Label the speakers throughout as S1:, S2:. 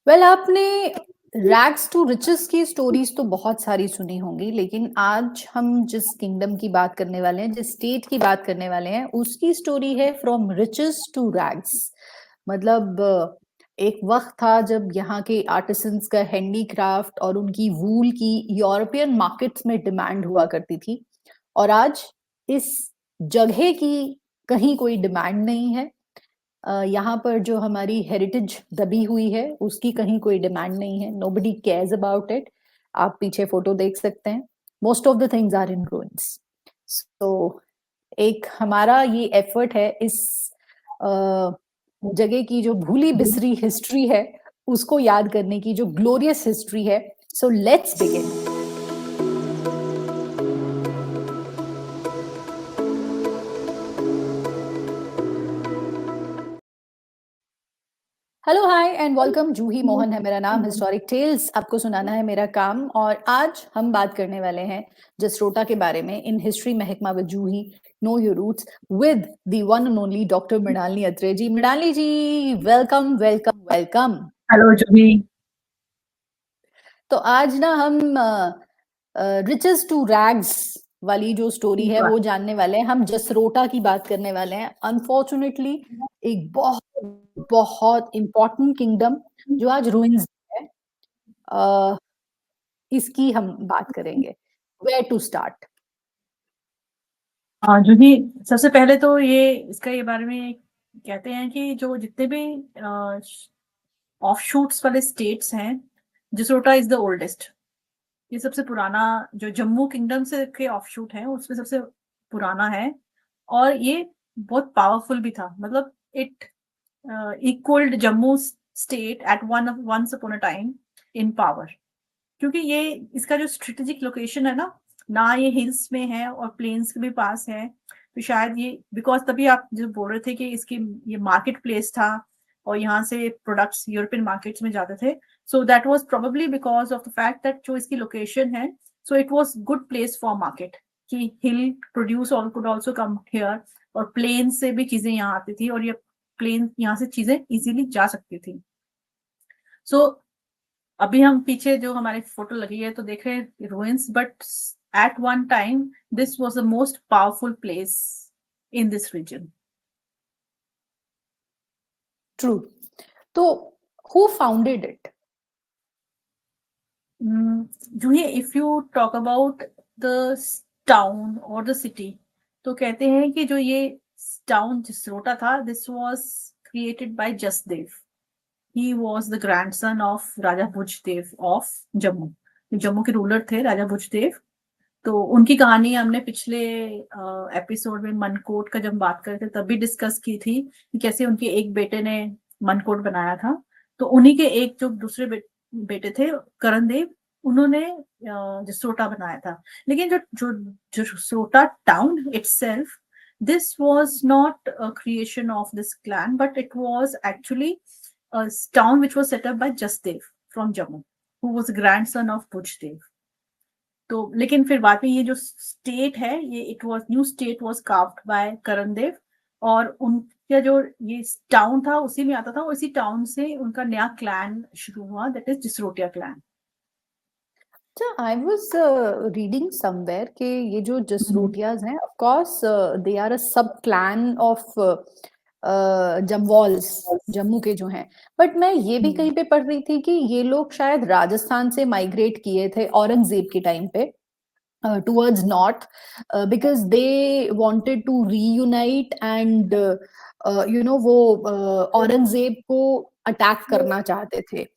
S1: Well आपने rags to riches की stories तो बहुत सारी सुनी होंगी, लेकिन आज हम जिस किंगडम की बात करने वाले हैं, जिस स्टेट की बात करने वाले हैं, उसकी स्टोरी है फ्रॉम रिचेस टू रैग्स। मतलब एक वक्त था जब यहाँ के आर्टिसंस का हैंडीक्राफ्ट और उनकी वूल की यूरोपियन मार्केट्स में डिमांड हुआ करती थी, और आज इस जगह की कहीं कोई डिमांड नहीं है। यहाँ पर जो हमारी हेरिटेज दबी हुई है उसकी कहीं कोई डिमांड नहीं है। Nobody cares about it. आप पीछे फोटो देख सकते हैं, most of the things are in ruins. So एक हमारा ये एफर्ट है इस जगह की जो भूली बिसरी हिस्ट्री है उसको याद करने की, जो ग्लोरियस हिस्ट्री है। So let's begin. Hello hi and welcome. Juhi Mohan है मेरा नाम। हिस्टोरिक टेल्स आपको सुनाना है मेरा काम, और आज हम बात करने वाले हैं जसरोटा के बारे में। इन हिस्ट्री महकमा with Juhi, know your roots with the one and only doctor Mrinalini Atre ji. Mrinalini ji, welcome welcome welcome.
S2: Hello Juhi.
S1: तो आज ना हम रिचेस टू रैग्स वाली जो स्टोरी है वो जानने वाले हैं। हम जसरोटा की बात करने वाले हैं। अनफॉर्चुनेटली एक बहुत बहुत इंपॉर्टेंट किंगडम जो आज रूइंस है, इसकी हम बात करेंगे। Where to start?
S2: हाँ जूही, सबसे पहले तो ये बारे में कहते हैं कि जो जितने भी ऑफशूट्स वाले स्टेट्स हैं, जसरोटा इज द ओल्डेस्ट। ये सबसे पुराना, जो जम्मू किंगडम से के ऑफशूट है उसमें सबसे पुराना है। और ये बहुत पावरफुल भी था। मतलब it equalled Jammu state at once upon a time in power. क्योंकि ये इसका जो स्ट्रेटेजिक लोकेशन है ना ये हिल्स में है और प्लेन्स के भी पास है। तो शायद ये बिकॉज तभी आप जो बोल रहे थे कि इसकी ये मार्केट प्लेस था और यहाँ से प्रोडक्ट्स यूरोपियन मार्केट्स में जाते थे। So that was probably because of the fact that जो इसकी लोकेशन है, so it was good place for market कि हिल प्रोड्यूस और कुड आल्सो कम हियर। और प्लेन से भी चीजें यहाँ आती थी और ये प्लेन यहाँ से चीजें इजीली जा सकती थी। सो अभी हम पीछे जो हमारी फोटो लगी है तो देख रहे हैं ruins, but at one time this was the most powerful place in this region.
S1: True. तो who founded it?
S2: Juhi, if you talk about the town और द सिटी, तो कहते हैं कि जो ये टाउन जसरोटा था, this was created by Jasdev. He was the grandson of Raja Bhujdev of Jammu. Jammu के रूलर थे राजा भुजदेव। तो उनकी कहानी हमने पिछले एपिसोड में मनकोट का जब बात कर रहे थे तब भी डिस्कस की थी कि कैसे उनके एक बेटे ने मनकोट बनाया था। तो उन्हीं के एक जो दूसरे बेटे थे, करण देव, उन्होंने जसरोटा बनाया था। लेकिन जो Jasrota town itself, this was not a creation of this clan, but it was actually a town which was set up by Jasdev from Jammu, who was grandson of Bujdev. तो लेकिन फिर बाद में ये जो स्टेट है, ये it was new state was carved by Karan Dev. और उनका जो ये टाउन था उसी में आता था, उसी टाउन से उनका नया क्लैन शुरू हुआ, दैट इज जसरोटिया क्लैन।
S1: अच्छा, आई वाज रीडिंग समवेयर कि ये जो जसरोटियाज हैं, of course they are a sub clan of जमवाल्स, Jammu के जो हैं। बट मैं ये भी कहीं पे पढ़ रही थी कि ये लोग शायद राजस्थान से माइग्रेट किए थे औरंगजेब के टाइम पे towards north, because they wanted to reunite and वो औरंगजेब को अटैक करना चाहते थे।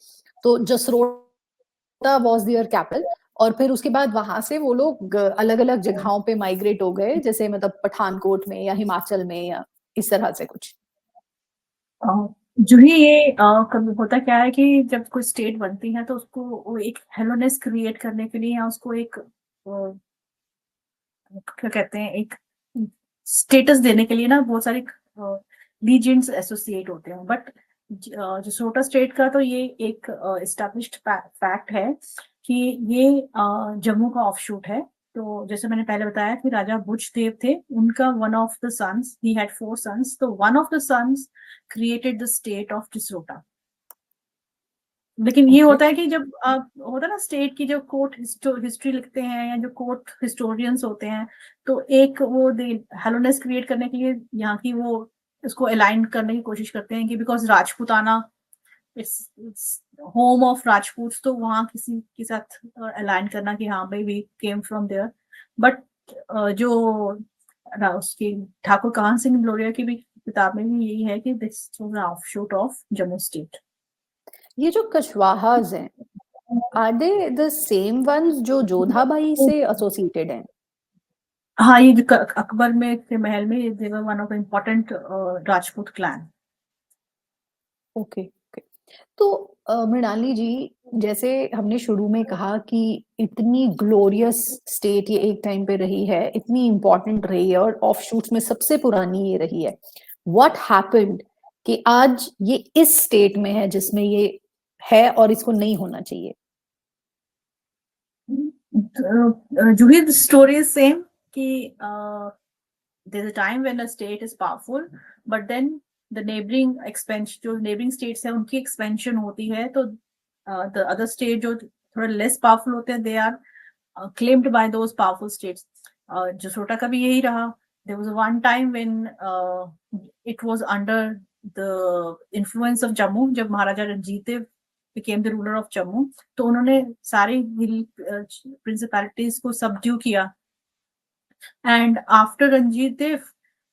S1: तो जसरोटा वॉज देयर कैपिटल, और फिर उसके बाद वहां से वो लोग अलग अलग जगहों पे माइग्रेट हो गए, जैसे मतलब पठानकोट में या हिमाचल में या इस तरह से कुछ।
S2: जो ही ये कभी होता क्या है कि जब कोई स्टेट बनती है तो उसको वो एक हेलोनेस क्रिएट करने के लिए या उसको एक क्या कहते हैं, एक स्टेटस देने के लिए ना बहुत सारे लीजेंड्स एसोसिएट होते हैं। बट जसरोटा स्टेट का तो ये एक एस्टैब्लिश्ड फैक्ट है कि ये जम्मू का ऑफशूट है। तो जैसे मैंने पहले बताया कि राजा भुजदेव थे, उनका one of the sons, he had 4 sons, तो one of the sons created the state of Jasrota. लेकिन ये
S1: ओके।
S2: होता है कि जब आप होता है ना स्टेट की जो कोर्ट हिस्ट्री लिखते हैं या जो कोर्ट हिस्टोरियंस होते हैं, तो एक वो हेलोनेस क्रिएट करने के लिए यहाँ की वो इसको अलाइन करने की कोशिश करते हैं कि because Rajputana its home of Rajput, तो वहाँ किसी के साथ अलाइन करना कि हाँ भाई we came from there. But जो उसकी ठाकुर काहन सिंह लोरिया की भी किताब में भी यही है कि this was an offshoot of Jammu state.
S1: ये जो कछवाहाज हैं, are they the same ones जो जोधाबाई से एसोसिएटेड हैं?
S2: हाँ, ये जो अकबर में के महल में they were one of important Rajput clan.
S1: Okay okay. तो मृणाली जी, जैसे हमने शुरू में कहा कि इतनी ग्लोरियस स्टेट ये एक टाइम पे रही है, इतनी इंपॉर्टेंट रही है और ऑफशूट्स में सबसे पुरानी ये रही है। व्हाट हैपेंड कि आज ये इस स्टेट में है जिसमें ये है और इसको नहीं होना चाहिए?
S2: जूही द स्टोरी इज सेम कि there's a time when a state is powerful, but then the neighboring expansion, जो neighboring states है उनकी expansion होती है, तो the other state जो थोड़ा less powerful होते हैं, they are claimed by those powerful states. Jasrota का भी यही रहा। There was one time when it was under the influence of Jammu, जब महाराजा रंजीत देव became the ruler of Jammu, तो उन्होंने सारी हिल प्रिंसिपैलिटीज को सबड्यू किया। And after Ranjit Dev,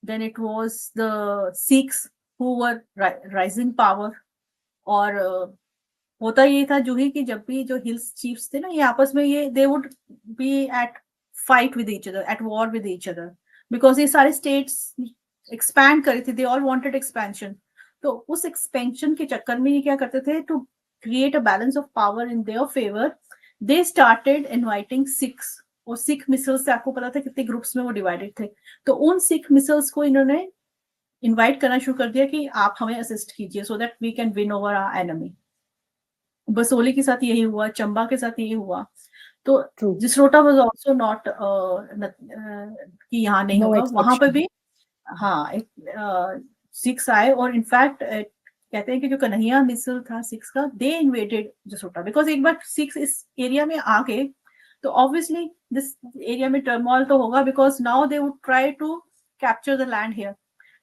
S2: then it was the Sikhs who were rising power. और होता ये था जूही कि जब भी जो हिल्स चीफ्स थे ना, ये आपस में ये they would be at fight with each other, at war with each other, because ये सारे स्टेट्स एक्सपैंड कर रही थी, दे ऑल वांटेड एक्सपेंशन। तो उस एक्सपेंशन के चक्कर में ये क्या करते थे, to create a balance of power in their favour, they started inviting Sikhs. और सिख मिसल्स से आपको पता था कितने ग्रुप्स में वो डिवाइडेड थे, तो उन सिख मिसल्स को इन्होंने इनवाइट करना शुरू कर दिया कि आप हमें असिस्ट कीजिए so that we can win over our enemy. Basohli के साथ यही हुआ, चंबा के साथ यही हुआ। तो
S1: ट्रू।
S2: जिसरोटा वाज आल्सो नॉट कि यहाँ नहीं
S1: नो
S2: होगा, वहां पर
S1: एक्सेप्शन।
S2: भी हाँ एक सिक्स आए। और इनफैक्ट कहते हैं कि जो कन्हैया मिसल था सिक्स का, दे इन्वेडेड जसरोटा, बिकॉज एक बार सिक्स इस एरिया में आ गए तो ऑब्वियसली दिस एरिया में टर्मोइल तो होगा, because now they would try to capture the land here.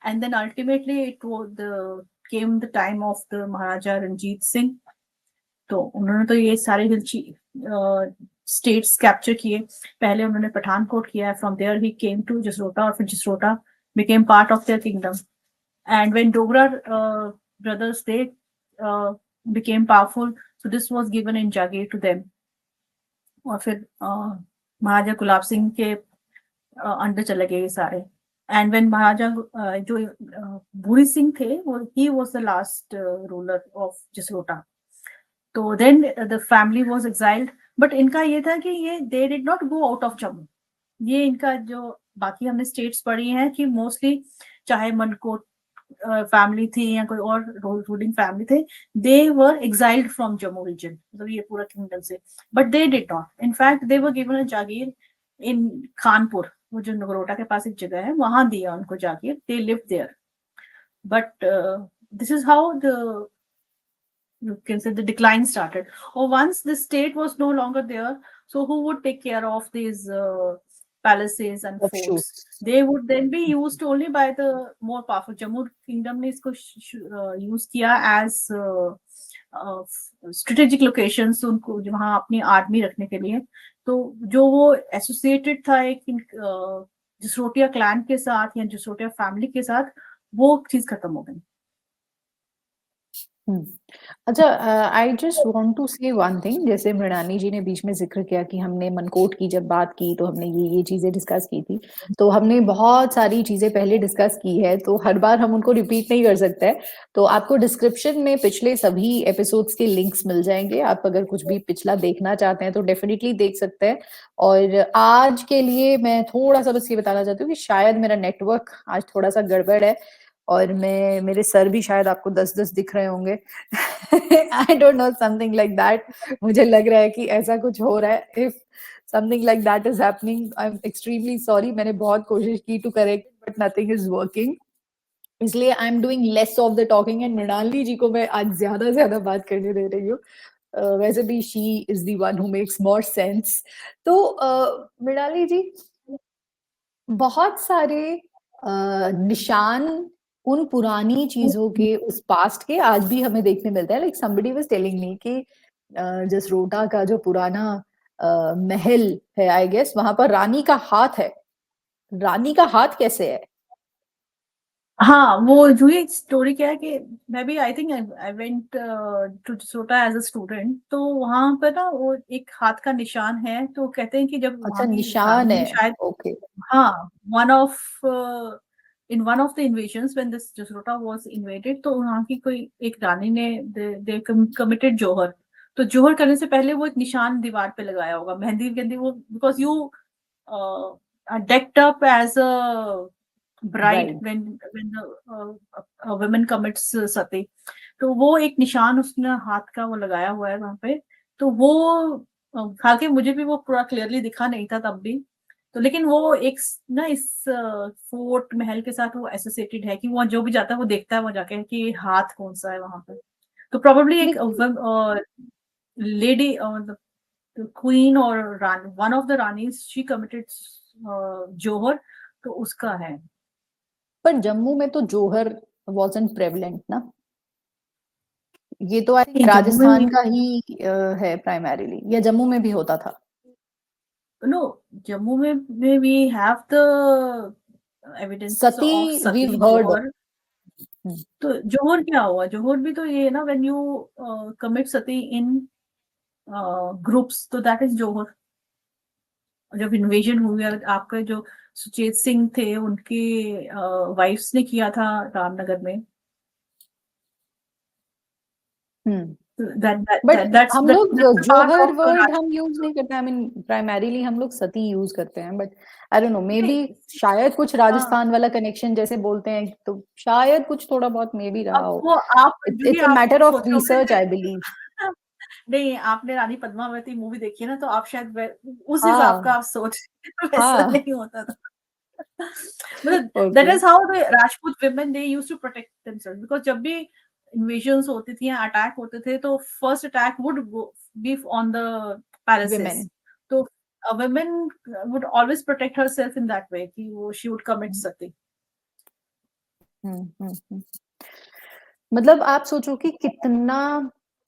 S2: And then ultimately it came the time of the Maharaja Ranjit Singh, तो उन्होंने तो ये सारे हिल स्टेट्स कैप्चर किए। पहले उन्होंने पठानकोट किया, from there he came to Jasrota, और फिर Jasrota became part of their kingdom. And when Dogra brothers, they became powerful, so this was given in Jagir to them. और फिर महाराजा गुलाब सिंह के अंडर चले गए ये सारे। एंड व्हेन महाराजा जो भूरी सिंह थे, वो he was the last ruler of Jasrota. तो then the family was exiled, but इनका ये था कि ये they did not go out of Jammu. ये इनका जो बाकी हमने स्टेट्स पढ़ी हैं कि मोस्टली चाहे मनकोट फैमिली थी या कोई और रूलिंग फैमिली थे, they were exiled from Jammu region, मतलब ये पूरा किंगडम से। But they did not, in fact they were given a जागीर इन खानपुर, वो जो नगरोटा के पास एक जगह है, वहां दिया उनको जागीर, they live there. But this is how the you can say the decline started. Or once the state was no longer there, so who would take care of these palaces and forts?
S1: Offshoots.
S2: They would then be used only by the more powerful. Jammu kingdom ने इसको use किया as strategic locations, उनको वहाँ अपनी army रखने के लिए। तो जो वो एसोसिएटेड था एक जसरोटिया क्लैन के साथ या जसरोटिया फैमिली के साथ, वो चीज खत्म हो गई।
S1: अच्छा, आई जस्ट वांट टू से वन थिंग। जैसे मृणाली जी ने बीच में जिक्र किया कि हमने मनकोट की जब बात की तो हमने ये चीजें डिस्कस की थी, तो हमने बहुत सारी चीजें पहले डिस्कस की है, तो हर बार हम उनको रिपीट नहीं कर सकते हैं। तो आपको डिस्क्रिप्शन में पिछले सभी एपिसोड्स के लिंक्स मिल जाएंगे, आप अगर कुछ भी पिछला देखना चाहते हैं तो डेफिनेटली देख सकते हैं। और आज के लिए मैं थोड़ा सा बस ये बताना चाहती हूँ कि शायद मेरा नेटवर्क आज थोड़ा सा गड़बड़ है और मेरे सर भी शायद आपको 10-10 दिख रहे होंगे। I don't know, something like that. मुझे लग रहा है कि ऐसा कुछ हो रहा है। If something like that is happening, I am extremely sorry. मैंने बहुत कोशिश की to correct, but nothing is working. इसलिए I am doing less of the talking and Mrinali ji को मैं आज ज्यादा बात करने दे रही हूँ। वैसे भी she is the one who makes more sense. तो मृणाली जी, बहुत सारे निशान उन पुरानी चीजों के, उस पास्ट के आज भी हमें देखने मिलता है। Like somebody was telling me कि जसरोटा का जो पुराना महल है, आई गेस वहां पर रानी का हाथ है। रानी का हाथ कैसे है?
S2: हाँ, वो जो ये स्टोरी क्या है कि मैं भी I think I went to Jasrota as a student, तो वहां पर ना वो एक हाथ का निशान है। तो कहते हैं कि जब
S1: अच्छा,
S2: वहां की
S1: निशान
S2: रानी
S1: है।
S2: ने शायद,
S1: ओके।
S2: हाँ, one of in one of the invasions when this Jasrota was invaded, तो वहां की कोई एक रानी ने दे कमिटेड जोहर। तो जोहर करने से पहले वो एक निशान दीवार पे लगाया होगा, मेहंदी गंदी, वो because you decked up as a bride
S1: bride.
S2: when a woman commits sati, तो वो एक निशान उसने हाथ का वो लगाया हुआ है वहां पे। तो वो हालांकि मुझे भी वो पूरा क्लियरली दिखा नहीं था तब भी, तो लेकिन वो एक ना इस फोर्ट महल के साथ वो एसोसिएटेड है कि वो जो भी जाता है वो देखता है वहां जाके कि ये हाथ कौन सा है वहां पे। तो प्रोबेबली एक
S1: लेकिन
S2: लेडी, क्वीन और रानी, one of the ranis she committed jauhar, तो उसका है।
S1: पर जम्मू में तो जोहर wasn't prevalent ना। ये तो आई थिंक
S2: जम्मू में
S1: राजस्थान का ही है प्राइमरीली, या जम्मू में भी होता था?
S2: नो, जम्मू में we have the evidences
S1: sati
S2: of
S1: we
S2: sati
S1: heard of.
S2: Jauhar. तो जोहर क्या हुआ? जोहर भी तो ये है ना, when you commit Sati in groups, तो दैट इज जोहर। जब इन्वेजन हुई, आपके जो सुचेत सिंह थे उनके वाइफ्स ने किया था रामनगर में,
S1: हम्म। बट
S2: that's
S1: हम लोग
S2: that's the part
S1: Johar
S2: of
S1: word हम
S2: Rajput.
S1: यूज नहीं करते। आई मीन प्राइमरीली हम लोग सती यूज करते हैं, but I don't know, may be
S2: नहीं,
S1: शायद कुछ
S2: हाँ,
S1: राजस्थान वाला कनेक्शन जैसे बोलते हैं, तो शायद कुछ थोड़ा बहुत मे बी रहा
S2: अब
S1: हो।
S2: वो आप जो ही
S1: इट्स अ
S2: आप
S1: मैटर ऑफ
S2: सोच रहे
S1: रिसर्च,
S2: होंगे
S1: आई बिलीव।
S2: नहीं, आपने रानी पद्मावती मूवी देखी है ना, तो आप शायद उस हिसाब का
S1: हाँ।
S2: आप सोच रहे हो, वैसा
S1: हाँ।
S2: नहीं होता था। मतलब that
S1: okay.
S2: Is how the Rajput women they used to protect themselves, because जब भी invasions होती थी या अटैक होते थे, तो first attack would be on the palaces।
S1: Women.
S2: तो a woman would always protect herself in that way कि वो she would commit sati।
S1: हम्म। मतलब आप सोचो कि कितना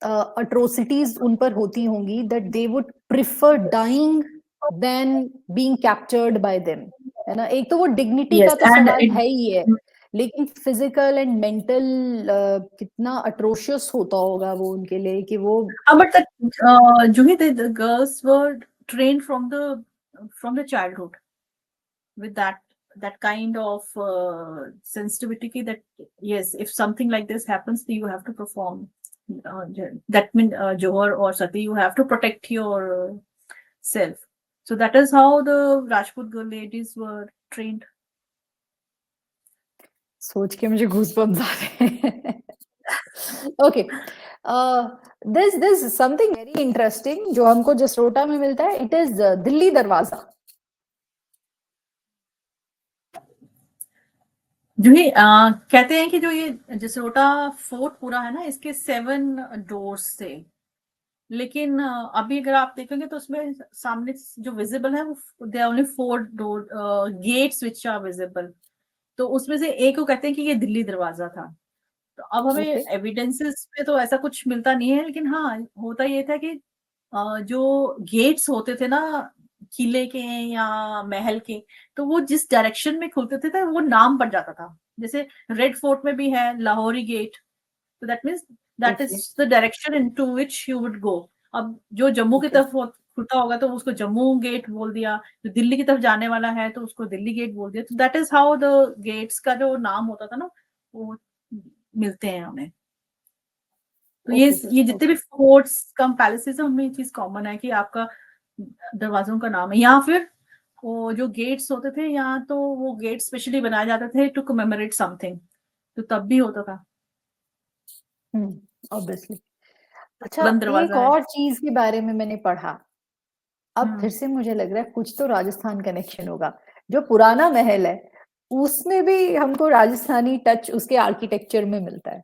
S1: अट्रोसिटीज उन पर होती होंगी, that they would prefer dying then being captured by them, है ना। एक तो वो डिग्निटी का
S2: Yes,
S1: तो
S2: and
S1: सवाल
S2: it,
S1: है ही है, लेकिन फिजिकल एंड मेंटल कितना अट्रोशियस होता होगा वो उनके लिए कि वो।
S2: but the Juhi, the girls were trained from the childhood with that kind of sensitivity, that yes, if something like this happens, you have to perform that mean Johar or Sati, you have to protect your self. So that is how the Rajput girl ladies were trained.
S1: सोच के मुझे goosebumps आ रहे हैं। Okay, this something very interesting जो हमको जसरोटा में मिलता है। इट इज दिल्ली दरवाजा।
S2: जो ही कहते हैं कि जो ये जसरोटा फोर्ट पूरा है ना, इसके 7 डोर्स थे, लेकिन अभी अगर आप देखेंगे तो उसमें सामने जो विजिबल है वो they are only 4 door gates which are visible. तो उसमें से एक को कहते हैं कि ये दिल्ली दरवाजा था। तो अब हमें
S1: ओके।
S2: एविडेंसेस पे तो ऐसा कुछ मिलता नहीं है, लेकिन हाँ, होता ये था कि जो गेट्स होते थे ना किले के या महल के, तो वो जिस डायरेक्शन में खुलते थे वो नाम पड़ जाता था। जैसे रेड फोर्ट में भी है लाहौरी गेट, तो that means that
S1: okay.
S2: Is the direction into which you would go. अब जो जम्मू की
S1: ओके।
S2: तरफ खुलता होगा तो उसको जम्मू गेट बोल दिया, जो दिल्ली की तरफ जाने वाला है तो उसको दिल्ली गेट बोल दिया। तो that is how the gates का जो नाम होता था ना, वो मिलते हैं हमें। तो
S1: ओके।
S2: ये जितने
S1: ओके।
S2: भी फोर्ट्स कम पैलेसेस है, उनमें ये चीज कॉमन है कि आपका दरवाजों का नाम है, या फिर वो जो गेट्स होते थे, या तो वो गेट स्पेशली बनाए जाते थे टू कमेमोरेट समथिंग, तो तब भी होता था।
S1: ऑब्वियसली। अच्छा,
S2: बुलंद
S1: एक
S2: दरवाजा है।
S1: और चीज के बारे में मैंने पढ़ा, अब फिर
S2: हम्म।
S1: से मुझे लग रहा है कुछ तो राजस्थान कनेक्शन होगा। जो पुराना महल है उसमें भी हमको राजस्थानी टच उसके आर्किटेक्चर में मिलता है।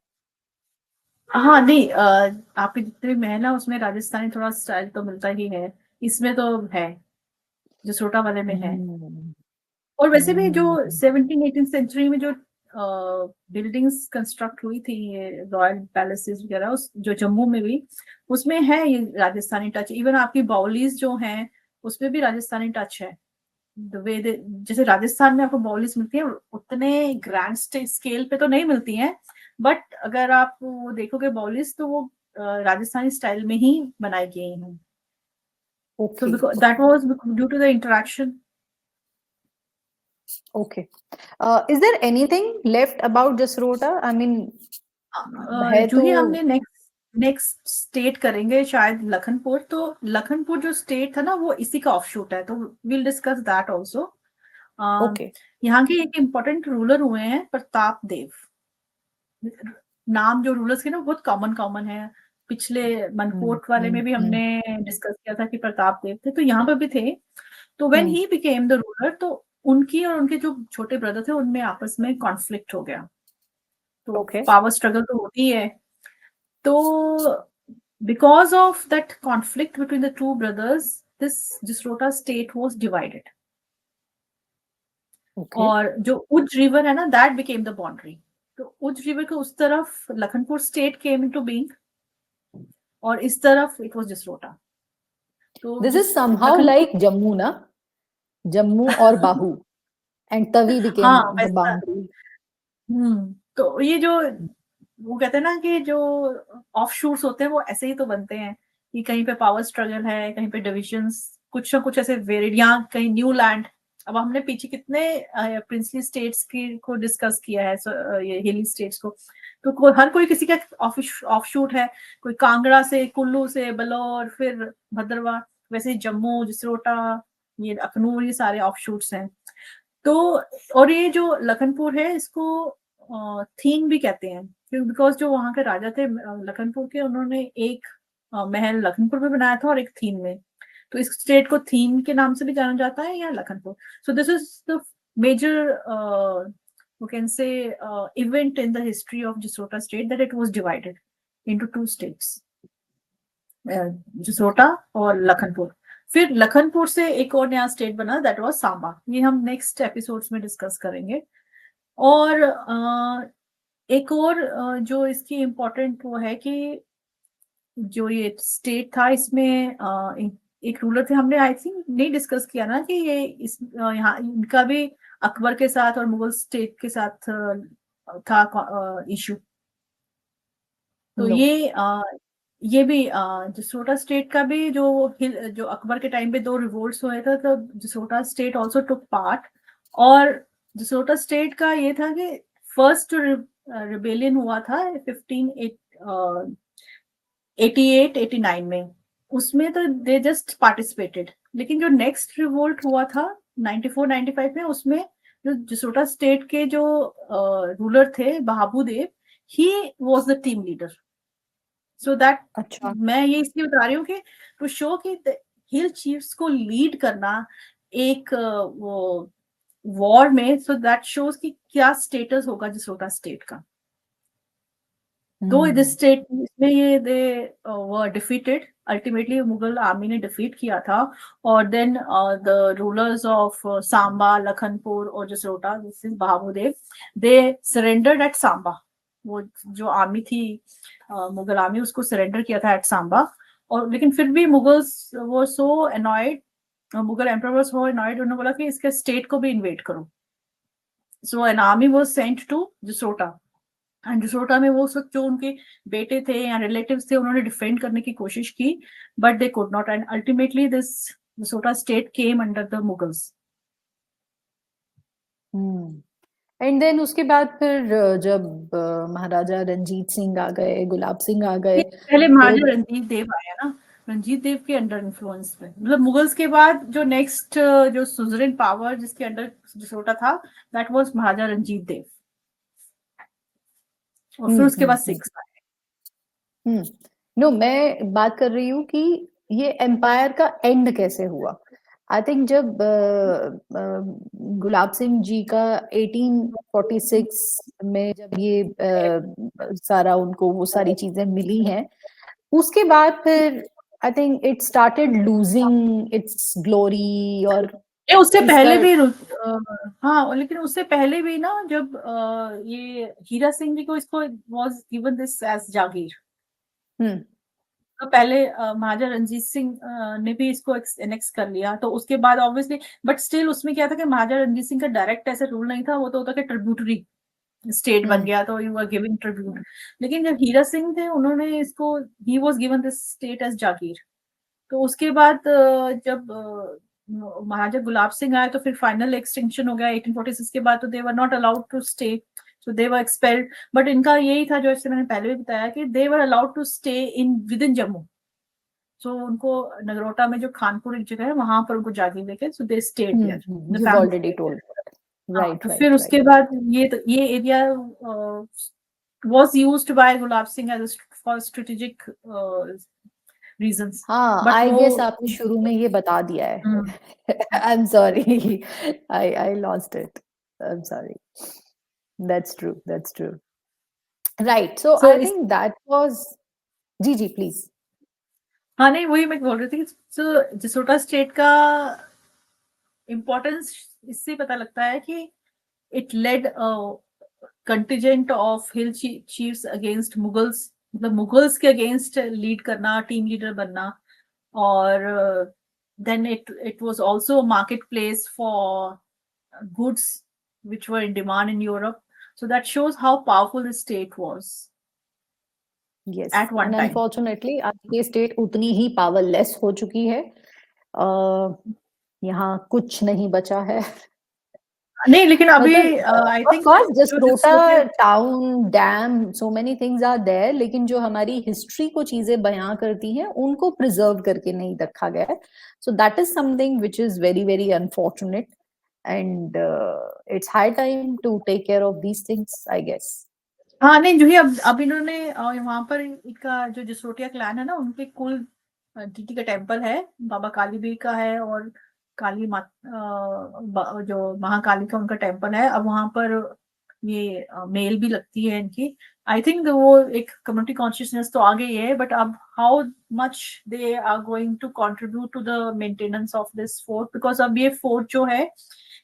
S2: हाँ नहीं, आपके जितने भी महल है उसमें राजस्थानी थोड़ा स्टाइल तो मिलता ही है, इसमें तो है, जसरोटा वाले में है।
S1: हम्म।
S2: और वैसे भी जो
S1: हम्म।
S2: 17th 18th सेंचुरी में जो बिल्डिंग्स कंस्ट्रक्ट हुई थी, ये रॉयल पैलेसेस वगैरह, उस जो जम्मू में भी, उसमें है ये राजस्थानी टच। इवन आपकी बाउलीज जो हैं उसमें भी राजस्थानी टच है। द वे जैसे राजस्थान में आपको बाउलीज मिलती है, उतने ग्रैंड स्केल पे तो नहीं मिलती हैं, बट अगर आप वो देखोगे बाउलीज तो वो राजस्थानी स्टाइल में ही बनाई गई हैं। So
S1: okay.
S2: because that was due to the interaction.
S1: Okay. Is there anything left about Jasrota? I mean है
S2: जो
S1: तो।
S2: ही हमने नेक्स्ट नेक्स्ट स्टेट करेंगे शायद लखनपुर, तो लखनपुर जो स्टेट था ना वो इसी का ऑफशूट है, तो will discuss that also.
S1: Okay.
S2: यहाँ के एक इम्पोर्टेंट रूलर हुए हैं प्रताप देव। नाम जो रूलर्स के ना बहुत कॉमन कॉमन है, पिछले मनकोट वाले में भी
S1: हम्म।
S2: हमने डिस्कस किया था कि प्रताप देव थे, तो यहाँ पर भी थे। तो when
S1: hmm.
S2: He became the ruler, तो उनकी और उनके जो छोटे ब्रदर थे उनमें आपस में कॉन्फ्लिक्ट हो गया। तो
S1: ओके।
S2: पावर स्ट्रगल तो होती है। तो because of that conflict between the two brothers, this Jisrota state was divided.
S1: Okay.
S2: और जो उज रिवर है ना, that became the boundary. तो उज रिवर के उस तरफ Lakhanpur state came into being, और इस तरफ it was Jisrota. तो
S1: दिस इज
S2: जिस
S1: समहाउ
S2: लखनपुर
S1: लाइक जम्मू ना, जम्मू और बाहू, एंड तवी बिकेम
S2: हाँ
S1: द
S2: वैसा।
S1: बाउंड्री।
S2: तो ये जो वो कहते हैं ना कि जो ऑफ शूट्स होते हैं वो ऐसे ही तो बनते हैं, कि कहीं पे पावर स्ट्रगल है, कहीं पे डिविजन्स, कुछ ना कुछ ऐसे वेरिड, यहाँ कहीं न्यू लैंड। अब हमने पीछे कितने प्रिंसली स्टेट्स की को डिस्कस किया है, ये हिली स्टेट्स को, तो हर कोई किसी का ऑफ शूट है, कोई कांगड़ा से, कुल्लू से, बलौर, फिर भद्रवाह, वैसे ही जम्मू, जसरोटा, ये अखनूर, ये सारे ऑफ शूट्स हैं। तो और ये जो लखनपुर है इसको थीन भी कहते हैं, बिकॉज जो वहां के राजा थे लखनपुर के, उन्होंने एक महल लखनपुर में बनाया था और एक थीन में, तो इस स्टेट को थीन के नाम से भी जाना जाता है, या Lakhanpur. So this is the major we can say event in the history of Jisrota state, that it was divided into two states, Jasrota और लखनपुर। फिर लखनपुर से एक और नया स्टेट बना, दैट वाज सांबा। ये हम नेक्स्ट एपिसोड्स में डिस्कस करेंगे। और एक और जो इसकी इम्पोर्टेंट वो है कि जो ये स्टेट था इसमें एक रूलर थे, हमने आई थिंक नहीं डिस्कस किया ना कि ये इस यहाँ इनका भी अकबर के साथ और मुगल स्टेट के साथ था इशू। तो
S1: नो।
S2: ये भी जसरोटा स्टेट का भी जो अकबर के टाइम पे दो रिवोल्ट्स हुए थे, तो Jasrota state also took part. और जसरोटा स्टेट का ये था कि फर्स्ट रिबेलियन हुआ था 1588-89 में, उसमें तो दे जस्ट पार्टिसिपेटेड। लेकिन जो नेक्स्ट रिवोल्ट हुआ था 94-95 में, उसमें जो जसरोटा स्टेट के जो रूलर थे Bahabu Dev, he was the team leader. So that,
S1: अच्छा।
S2: मैं ये इसलिए बता रही हूँ कि टू शो कि हिल चीफ्स को लीड करना एक वो वॉर में, सो दैट शोज कि क्या स्टेटस होगा जसरोटा स्टेट का। दो दिस स्टेट में ये they were defeated, ultimately Mughal army ने डिफीट किया था। और then the rulers of Samba, Lakhanpur और Jasrota, this is Bahabudev, they surrendered at Samba. वो जो आर्मी थी मुगल आर्मी, उसको सरेंडर किया था एट सांबा। और लेकिन फिर भी मुगल्स वो so annoyed, Mughal emperor was so annoyed, उन्होंने बोला कि इसके स्टेट को भी इन्वेट करो। So an army was sent to Jasrota, and Jasrota में वो सब जो उनके बेटे थे या रिलेटिव्स थे, उन्होंने डिफेंड करने की कोशिश की, but they could not, and ultimately this Jasrota state came under the Mughals.
S1: And then उसके बाद फिर जब महाराजा रंजीत सिंह आ गए, गुलाब सिंह आ गए,
S2: पहले
S1: तो
S2: महाराजा रंजीत देव आया ना, रंजीत देव के अंडर इन्फ्लुएंस में, मतलब मुगल्स के बाद जो नेक्स्ट जो सुजरेन पावर जिसके अंडर जसरोटा था, दैट वाज महाराजा रंजीत देव। और फिर उसके बाद सिक्स आए।
S1: नो, मैं बात कर रही हूँ कि ये एम्पायर का एंड कैसे हुआ। आई थिंक जब गुलाब सिंह जी का 1846 में जब ये सारा उनको वो सारी चीजें मिली हैं, उसके बाद फिर I think it started losing its glory. और
S2: ये उससे
S1: इसका
S2: पहले भी हाँ, लेकिन उससे पहले भी ना, जब ये हीरा सिंह जी को इसको वाज गिवन दिस एज जागीर, तो पहले महाराजा रंजीत सिंह ने भी इसको एनेक्स कर लिया, तो उसके बाद ऑब्वियसली, बट स्टिल उसमें क्या था कि महाराजा रंजीत सिंह का डायरेक्ट ऐसा रूल नहीं था, वो तो होता कि ट्रिब्यूटरी स्टेट बन गया, तो यू आर गिविंग ट्रिब्यूट। लेकिन जब हीरा सिंह थे, उन्होंने इसको, he was given this state as जागीर। तो उसके बाद जब महाराजा गुलाब सिंह आए, तो फिर फाइनल एक्सटिंक्शन हो गया 1846 के बाद, तो they were not allowed to stay, so they were expelled. But इनका यही था, जो इससे मैंने पहले भी बताया, कि they were allowed to stay in with in Jammu. So उनको नगरोटा में जो खानपुर एक जगह है, वहां पर उनको जागीर देके, so they stayed there, the
S1: you've
S2: फैमिली
S1: already told that.
S2: हाँ,
S1: Right,
S2: तो
S1: right,
S2: फिर उसके
S1: right.
S2: बाद ये area was used by Gulab Singh as for strategic reasons,
S1: हाँ,
S2: but
S1: आई
S2: वो
S1: गेस आपने शुरू में ये बता दिया है। I am sorry, I lost it, I am sorry. That's true, that's true. Right, so
S2: so
S1: I think that was, जी जी प्लीज।
S2: हाँ, नहीं, वही मैं बोल रही थी। सो जसोटा स्टेट का इम्पोर्टेंस इससे पता लगता है कि it led contingent of hill chiefs against Mughals, मतलब मुगल्स के अगेंस्ट लीड करना, टीम लीडर बनना। और then it was also a market place for goods which were in demand in Europe. So that shows how powerful the state was
S1: yes,
S2: at one
S1: and
S2: time.
S1: Unfortunately आज ये state उतनी ही powerless हो चुकी है। यहाँ कुछ नहीं बचा है।
S2: नहीं, लेकिन अभी
S1: मतलब
S2: आई
S1: ऑफ
S2: थिंक
S1: कोर्स
S2: जो
S1: जसरोटा
S2: जसरोटे
S1: town, dam, so many things are there, लेकिन जो हमारी हिस्ट्री को चीजें बयां करती हैं उनको प्रिजर्व करके नहीं रखा गया है। So that is something which is very very unfortunate, and it's high time to take care of these things, I guess.
S2: हाँ, नहीं, जो ही अब इन्होंने वहां पर इनका जो जसरोटिया क्लैन है ना, उनके कुल दीदी का टेम्पल है, बाबा काली बी का है, और काली माँ जो महाकाली का उनका टेम्पल है। अब वहां पर ये मेल भी लगती है इनकी। आई थिंक वो एक कम्युनिटी कॉन्शियसनेस तो आ गई है, बट अब how much they are going to contribute to the maintenance of this fort, because अब ये फोर्ट जो है,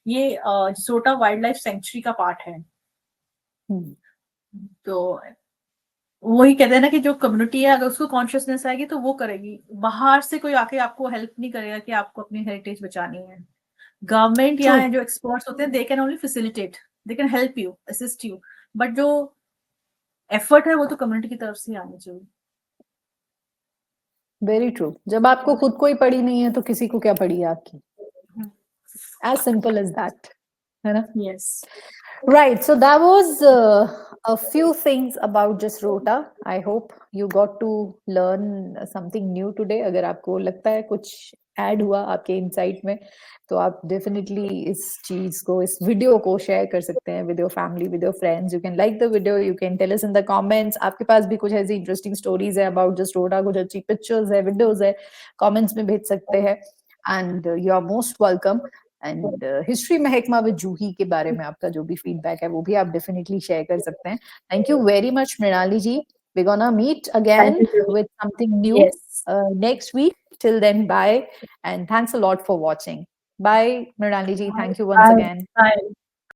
S2: ये जसरोटा वाइल्ड लाइफ सेंचुरी का पार्ट है। तो वही कहते हैं ना कि जो कम्युनिटी है, अगर उसको कॉन्शियसनेस आएगी तो वो करेगी। बाहर से कोई आके आपको हेल्प नहीं करेगा कि आपको अपनी हेरिटेज बचानी है। गवर्नमेंट
S1: ट्रू,
S2: यहाँ जो एक्सपर्ट्स होते हैं, they can only facilitate, they can help you, assist you, but जो एफर्ट है वो तो कम्युनिटी की तरफ से आनी चाहिए।
S1: Very true. जब आपको खुद को ही पड़ी नहीं है तो किसी को क्या पड़ी है आपकी, एज सिंपल एज दैट, है ना?
S2: Yes.
S1: Right, so that was a few things about Jasrota. I hope you got to learn something new today. अगर आपको लगता है कुछ ऐड हुआ आपके इनसाइट में, तो आप डेफिनेटली इस चीज को, इस वीडियो को शेयर कर सकते हैं with your family, with your friends. You can like the video, you can tell us in the comments. आपके पास भी कुछ ऐसी इंटरेस्टिंग स्टोरीज है अबाउट जसरोटा, कुछ अच्छी पिक्चर्स है, वीडियोज है, कमेंट्स में भेज सकते हैं, and you are most welcome. And history महकमा विद जूही के बारे में आपका जो भी फीडबैक है वो भी आप डेफिनेटली शेयर कर सकते हैं। Thank you very much Mrinali ji. We're gonna meet again with something new next week. Till then, bye, and thanks a lot for watching. Bye, Mrinali ji. Thank you once again.
S2: Bye.